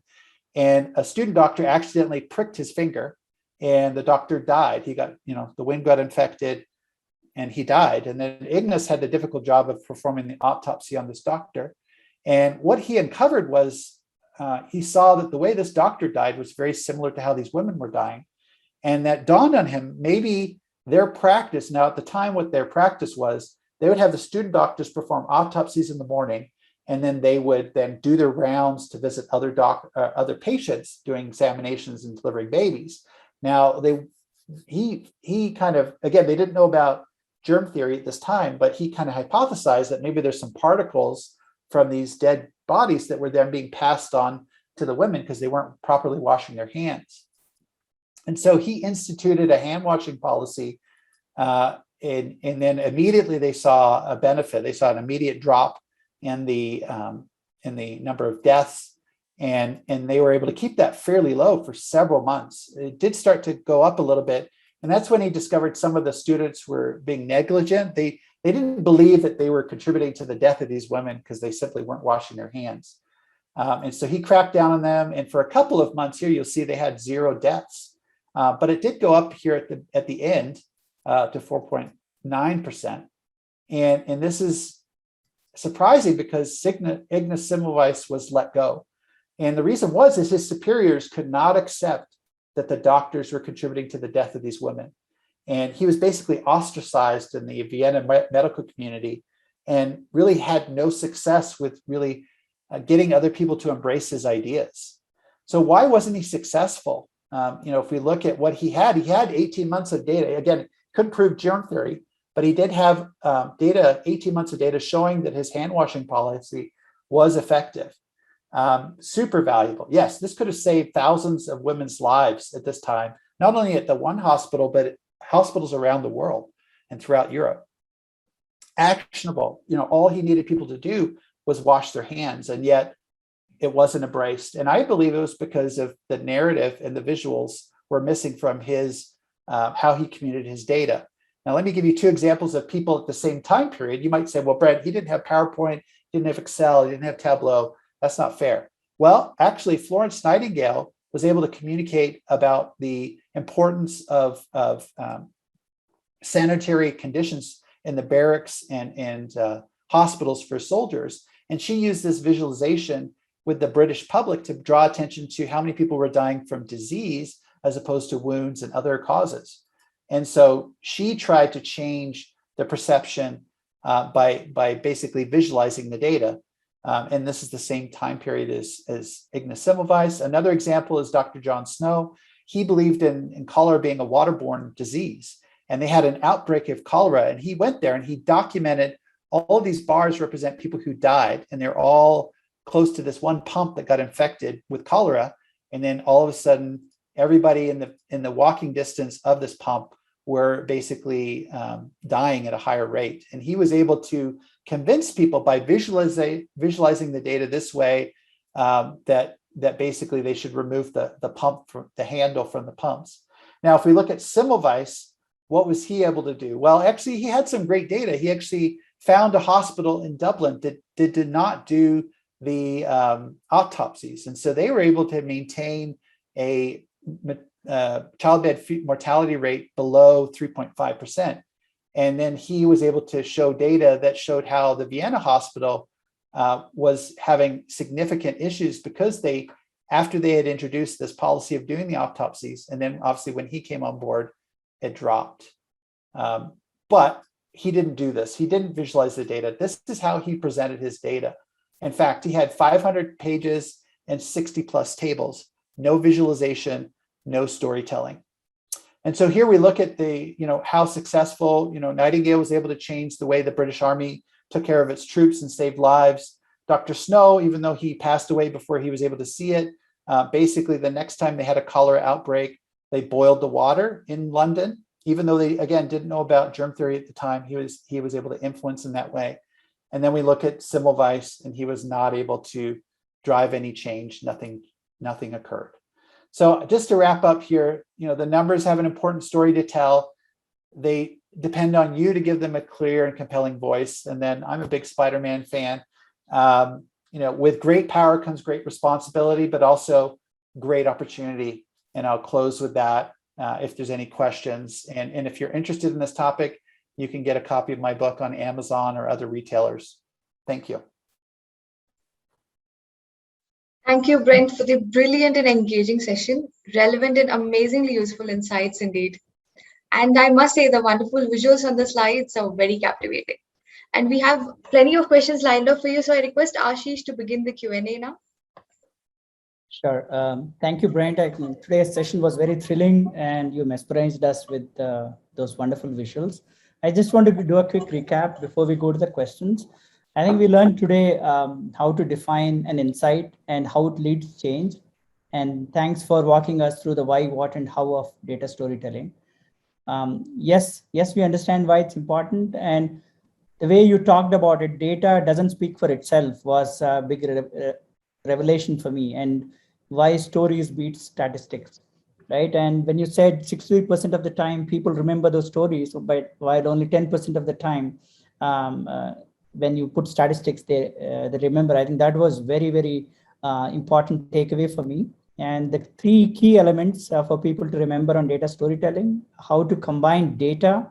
and a student doctor accidentally pricked his finger, and the doctor died. He got, the wind got infected, and he died. And then Ignaz had the difficult job of performing the autopsy on this doctor. And what he uncovered was he saw that the way this doctor died was very similar to how these women were dying. And that dawned on him, maybe their practice, now at the time what their practice was, they would have the student doctors perform autopsies in the morning, and then they would then do their rounds to visit other patients doing examinations and delivering babies. Now, he kind of, again, they didn't know about germ theory at this time, but he kind of hypothesized that maybe there's some particles from these dead bodies that were then being passed on to the women because they weren't properly washing their hands. And so he instituted a hand washing policy, and then immediately they saw a benefit. They saw an immediate drop in the number of deaths, and they were able to keep that fairly low for several months. It did start to go up a little bit, and that's when he discovered some of the students were being negligent. They didn't believe that they were contributing to the death of these women because they simply weren't washing their hands. And so he cracked down on them, and for a couple of months here, you'll see they had 0 deaths. But it did go up here at the end to 4.9%. And this is surprising because Ignaz Semmelweis was let go. And the reason is his superiors could not accept that the doctors were contributing to the death of these women. And he was basically ostracized in the Vienna medical community and really had no success with really getting other people to embrace his ideas. So why wasn't he successful? If we look at what he had 18 months of data. Again, couldn't prove germ theory, but he did have 18 months of data showing that his hand washing policy was effective. Super valuable. Yes, this could have saved thousands of women's lives at this time, not only at the one hospital, but at hospitals around the world and throughout Europe. Actionable. All he needed people to do was wash their hands, and yet it wasn't embraced. And I believe it was because of the narrative and the visuals were missing from his how he communicated his data. Now, let me give you 2 examples of people at the same time period. You might say, well, Brent, he didn't have PowerPoint, he didn't have Excel, he didn't have Tableau. That's not fair. Well, actually, Florence Nightingale was able to communicate about the importance of sanitary conditions in the barracks and hospitals for soldiers. And she used this visualization with the British public to draw attention to how many people were dying from disease as opposed to wounds and other causes. And so she tried to change the perception by basically visualizing the data. And this is the same time period as Ignaz Semmelweis. Another example is Dr. John Snow. He believed in cholera being a waterborne disease. And they had an outbreak of cholera. And he went there and he documented all of these bars represent people who died. And they're all close to this one pump that got infected with cholera. And then all of a sudden, everybody in the walking distance of this pump were basically dying at a higher rate. And he was able to convince people by visualizing the data this way that basically they should remove the pump, the handle from the pumps. Now, if we look at Semmelweis, what was he able to do? Well, actually, he had some great data. He actually found a hospital in Dublin that did not do the autopsies. And so they were able to maintain a childbed mortality rate below 3.5%. And then he was able to show data that showed how the Vienna hospital was having significant issues because after they had introduced this policy of doing the autopsies, and then obviously when he came on board, it dropped. But he didn't do this. He didn't visualize the data. This is how he presented his data. In fact, he had 500 pages and 60 plus tables, no visualization, no storytelling. And so here we look at how successful, Nightingale was able to change the way the British Army took care of its troops and saved lives. Dr. Snow, even though he passed away before he was able to see it, basically the next time they had a cholera outbreak, they boiled the water in London, even though they, again, didn't know about germ theory at the time. He was able to influence in that way. And then we look at Semmelweis, and he was not able to drive any change. Nothing occurred. So just to wrap up here, the numbers have an important story to tell. They depend on you to give them a clear and compelling voice. And then I'm a big Spider-Man fan. With great power comes great responsibility, but also great opportunity. And I'll close with that if there's any questions. And if you're interested in this topic, you can get a copy of my book on Amazon or other retailers. Thank you. Thank you, Brent, for the brilliant and engaging session. Relevant and amazingly useful insights indeed. And I must say the wonderful visuals on the slides are very captivating. And we have plenty of questions lined up for you. So I request Ashish to begin the Q&A now. Sure. Thank you, Brent. Today's session was very thrilling and you mesmerized us with those wonderful visuals. I just want to do a quick recap before we go to the questions. I think we learned today how to define an insight and how it leads change. And thanks for walking us through the why, what, and how of data storytelling. Yes, we understand why it's important. And the way you talked about it, data doesn't speak for itself, was a big revelation for me, and why stories beat statistics, right? And when you said 60% of the time people remember those stories, but while only 10% of the time, when you put statistics, they remember. I think that was very important takeaway for me. And the three key elements for people to remember on data storytelling: how to combine data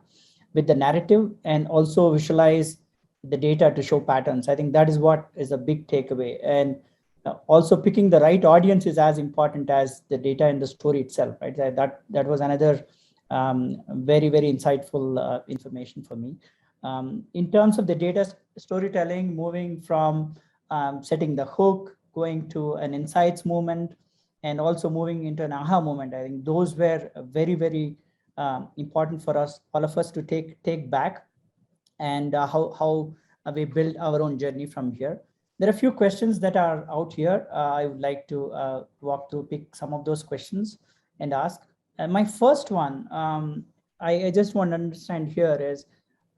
with the narrative and also visualize the data to show patterns. I think that is what is a big takeaway. And also picking the right audience is as important as the data in the story itself, right? That was another very insightful information for me. In terms of the data storytelling, moving from setting the hook, going to an insights moment, and also moving into an aha moment. I think those were very important for us, all of us, to take back, and how we build our own journey from here. There are a few questions that are out here. I would like to walk through, pick some of those questions and ask. And my first one, I just want to understand here is,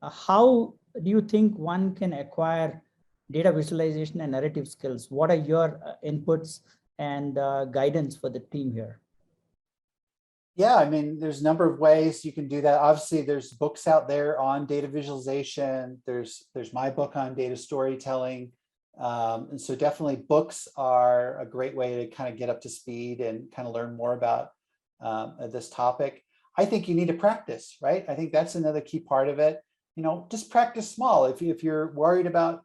how do you think one can acquire data visualization and narrative skills? What are your inputs and guidance for the team here? Yeah, I mean, there's a number of ways you can do that. Obviously, there's books out there on data visualization. There's my book on data storytelling. And so definitely books are a great way to kind of get up to speed and kind of learn more about this topic. I think you need to practice, right? I think that's another key part of it. Just practice small. If you're worried about,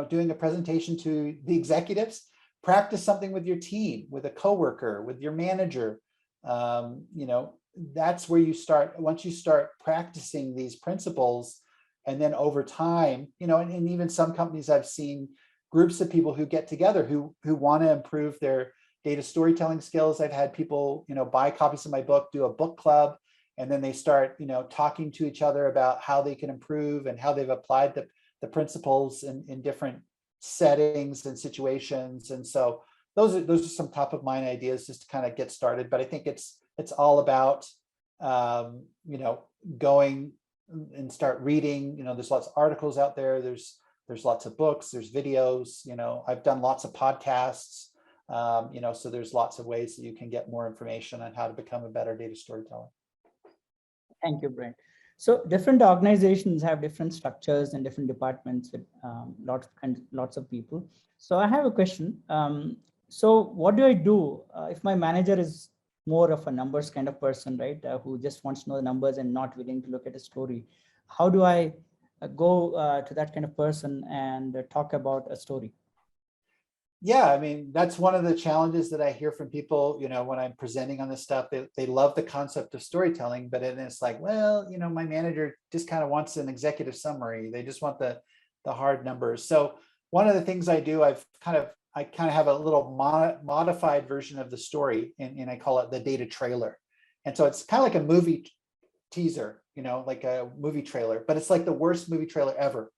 doing a presentation to the executives, practice something with your team, with a coworker, with your manager. That's where you start. Once you start practicing these principles, and then over time, and even some companies, I've seen groups of people who get together who want to improve their data storytelling skills. I've had people, buy copies of my book, do a book club, and then they start, talking to each other about how they can improve and how they've applied the principles in different settings and situations. And so those are some top of mind ideas just to kind of get started. But I think it's all about, going and start reading. There's lots of articles out there. There's lots of books, there's videos, I've done lots of podcasts, so there's lots of ways that you can get more information on how to become a better data storyteller. Thank you, Brent. So different organizations have different structures and different departments with lots of people. So I have a question. So what do I do if my manager is more of a numbers kind of person, right? Who just wants to know the numbers and not willing to look at a story? How do I go to that kind of person and talk about a story? Yeah, I mean, that's one of the challenges that I hear from people, when I'm presenting on this stuff. They love the concept of storytelling, but then it's like, well, my manager just kind of wants an executive summary. They just want the hard numbers. So one of the things I do, I kind of have a little modified version of the story, and I call it the data trailer. And so it's kind of like a movie teaser, like a movie trailer, but it's like the worst movie trailer ever.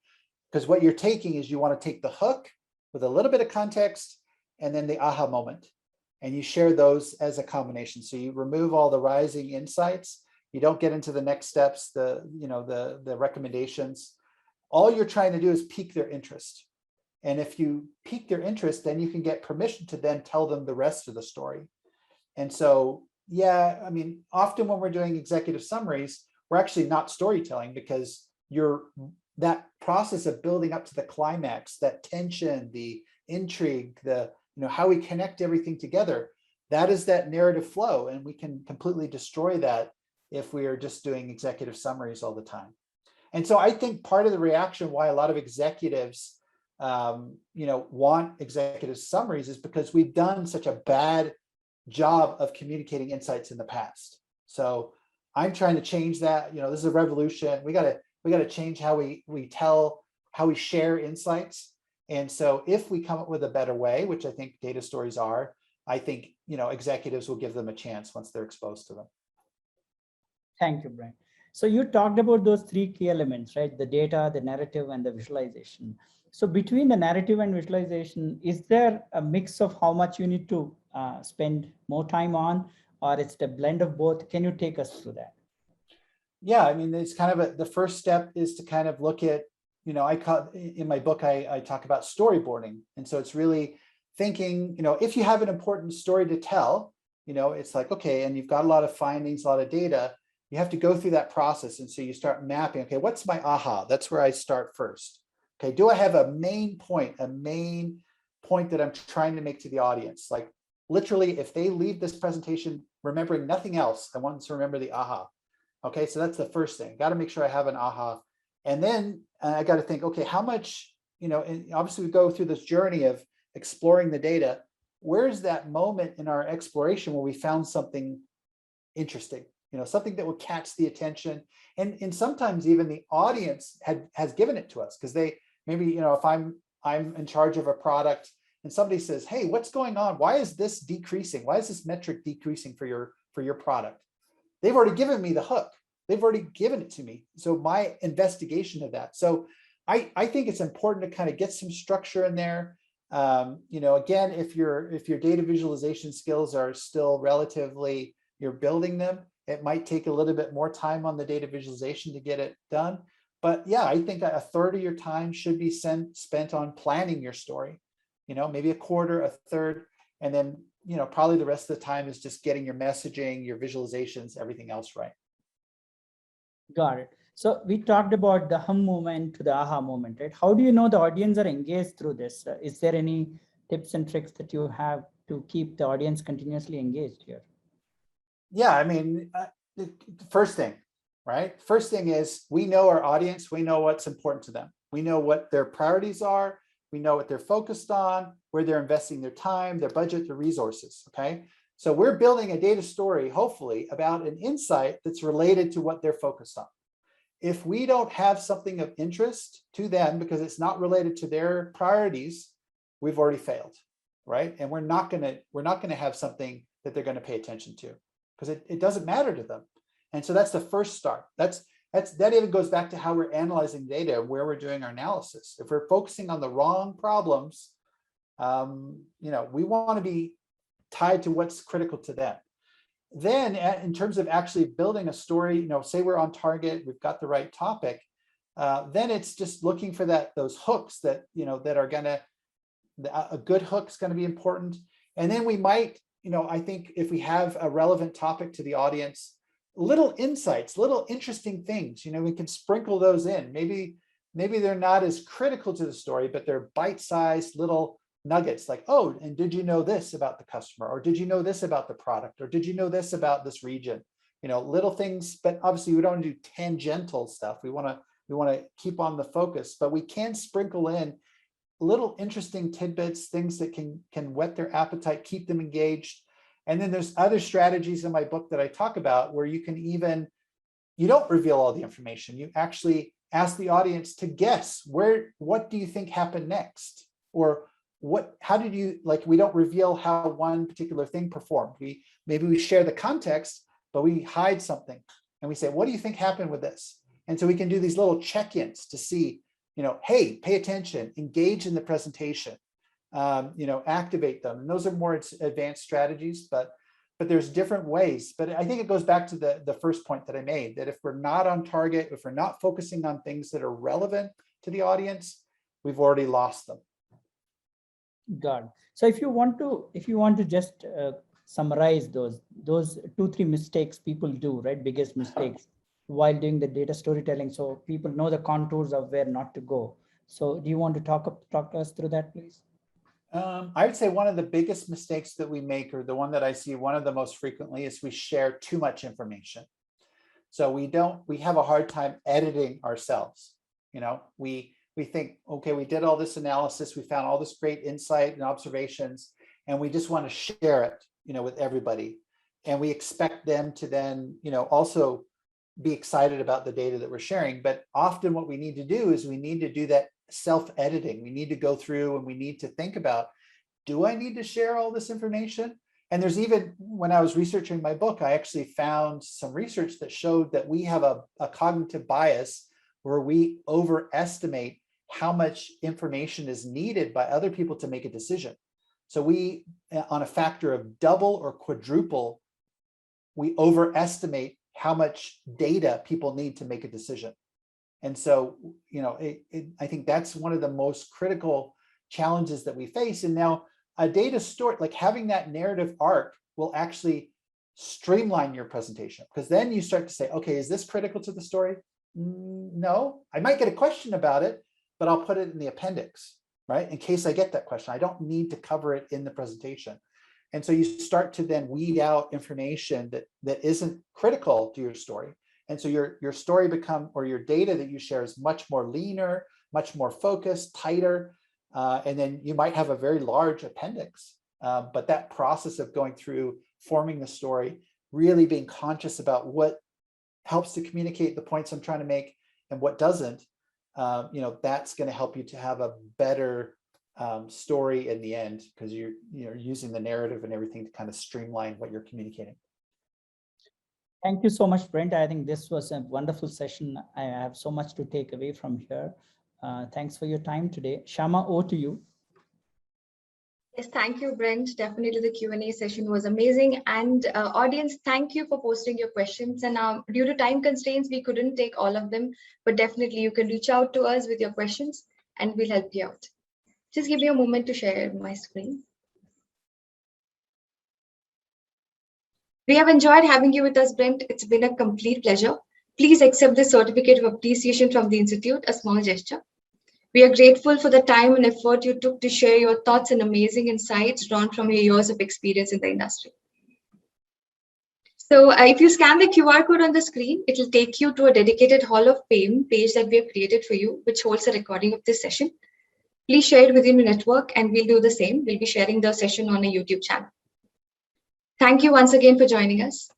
Because what you're taking is, you want to take the hook with a little bit of context and then the aha moment, and you share those as a combination. So you remove all the rising insights. You don't get into the next steps, the recommendations. All you're trying to do is pique their interest. And if you pique their interest, then you can get permission to then tell them the rest of the story. And so, yeah, I mean, often when we're doing executive summaries, we're actually not storytelling, because that process of building up to the climax, that tension, the intrigue, how we connect everything together, that is that narrative flow. And we can completely destroy that if we are just doing executive summaries all the time. And so I think part of the reaction why a lot of executives want executive summaries is because we've done such a bad job of communicating insights in the past. So I'm trying to change that. This is a revolution. We got to change how we share insights. And so if we come up with a better way, which I think data stories are, I think, executives will give them a chance once they're exposed to them. Thank you, Brent. So you talked about those three key elements, right? The data, the narrative, and the visualization. So between the narrative and visualization, is there a mix of how much you need to spend more time on, or it's a blend of both? Can you take us through that? Yeah, I mean, it's kind of the first step is to kind of look at, in my book, I talk about storyboarding. And so it's really thinking, if you have an important story to tell, it's like, okay, and you've got a lot of findings, a lot of data, you have to go through that process. And so you start mapping, okay, what's my aha? That's where I start first. Okay, do I have a main point that I'm trying to make to the audience? Like literally, if they leave this presentation remembering nothing else, I want them to remember the aha. Okay, so that's the first thing. Got to make sure I have an aha. And then I got to think, okay, how much, and obviously we go through this journey of exploring the data. Where's that moment in our exploration where we found something interesting? Something that would catch the attention, and sometimes even the audience has given it to us because they maybe if I'm in charge of a product and somebody says, hey, what's going on? Why is this decreasing? Why is this metric decreasing for your product? They've already given me the hook. They've already given it to me. So my investigation of that. So I think it's important to kind of get some structure in there. Again, if your data visualization skills are still relatively, you're building them, it might take a little bit more time on the data visualization to get it done. But yeah, I think a third of your time should be spent on planning your story, maybe a quarter, a third, and then, probably the rest of the time is just getting your messaging, your visualizations, everything else right. Got it. So we talked about the hum moment to the aha moment, right? How do you know the audience are engaged through this? Is there any tips and tricks that you have to keep the audience continuously engaged here? Yeah, I mean, first thing, right? First thing is we know our audience, we know what's important to them. We know what their priorities are. We know what they're focused on, where they're investing their time, their budget, their resources, okay? So we're building a data story, hopefully, about an insight that's related to what they're focused on. If we don't have something of interest to them because it's not related to their priorities, we've already failed, right? And we're not gonna have something that they're gonna pay attention to because it doesn't matter to them. And so that's the first start. That even goes back to how we're analyzing data, where we're doing our analysis. If we're focusing on the wrong problems, we want to be tied to what's critical to them. Then in terms of actually building a story, say we're on target, we've got the right topic, then it's just looking for those hooks that, that are gonna, a good hook is gonna be important. And then we might, I think if we have a relevant topic to the audience, little insights, little interesting things, we can sprinkle those in. Maybe they're not as critical to the story, but they're bite-sized little nuggets like, oh, and did you know this about the customer? Or did you know this about the product? Or did you know this about this region? Little things, but obviously we don't want to do tangential stuff. We want to keep on the focus, but we can sprinkle in little interesting tidbits, things that can whet their appetite, keep them engaged. And then there's other strategies in my book that I talk about where you don't reveal all the information. You actually ask the audience to guess what do you think happened next? Or how did you, we don't reveal how one particular thing performed. Maybe we share the context, but we hide something and we say, what do you think happened with this? And so we can do these little check-ins to see, hey, pay attention, engage in the presentation. Activate them. And those are more advanced strategies, but there's different ways. But I think it goes back to the first point that I made, that if we're not on target, if we're not focusing on things that are relevant to the audience, we've already lost them. Got it. So if you want to just summarize those 2-3 mistakes people do, right? Biggest mistakes while doing the data storytelling, so people know the contours of where not to go. So do you want to talk to us through that, please? I would say one of the biggest mistakes that we make, or the one that I see one of the most frequently, is we share too much information. So we have a hard time editing ourselves. We think, okay, we did all this analysis, we found all this great insight and observations, and we just want to share it, with everybody. And we expect them to then, also be excited about the data that we're sharing. But often what we need to do is we need to do that self-editing. We need to go through and we need to think about, do I need to share all this information? And there's even, when I was researching my book, I actually found some research that showed that we have a cognitive bias where we overestimate how much information is needed by other people to make a decision. So we, on a factor of double or quadruple, we overestimate how much data people need to make a decision. And so, you know, I think that's one of the most critical challenges that we face. And now a data story, like having that narrative arc, will actually streamline your presentation, because then you start to say, okay, is this critical to the story? No, I might get a question about it, but I'll put it in the appendix, right? In case I get that question, I don't need to cover it in the presentation. And so you start to then weed out information that isn't critical to your story. And so your story or your data that you share is much more leaner, much more focused, tighter. And then you might have a very large appendix. But that process of going through forming the story, really being conscious about what helps to communicate the points I'm trying to make and what doesn't, you know, that's going to help you to have a better story in the end, because you're using the narrative and everything to kind of streamline what you're communicating. Thank you so much, Brent. I think this was a wonderful session. I have so much to take away from here. Thanks for your time today. Shama, over to you. Yes, thank you, Brent. Definitely the Q&A session was amazing. And audience, thank you for posting your questions. And due to time constraints, we couldn't take all of them, but definitely you can reach out to us with your questions and we'll help you out. Just give me a moment to share my screen. We have enjoyed having you with us, Brent. It's been a complete pleasure. Please accept this certificate of appreciation from the Institute, a small gesture. We are grateful for the time and effort you took to share your thoughts and amazing insights drawn from your years of experience in the industry. So if you scan the QR code on the screen, it will take you to a dedicated Hall of Fame page that we have created for you, which holds a recording of this session. Please share it within your network and we'll do the same. We'll be sharing the session on a YouTube channel. Thank you once again for joining us.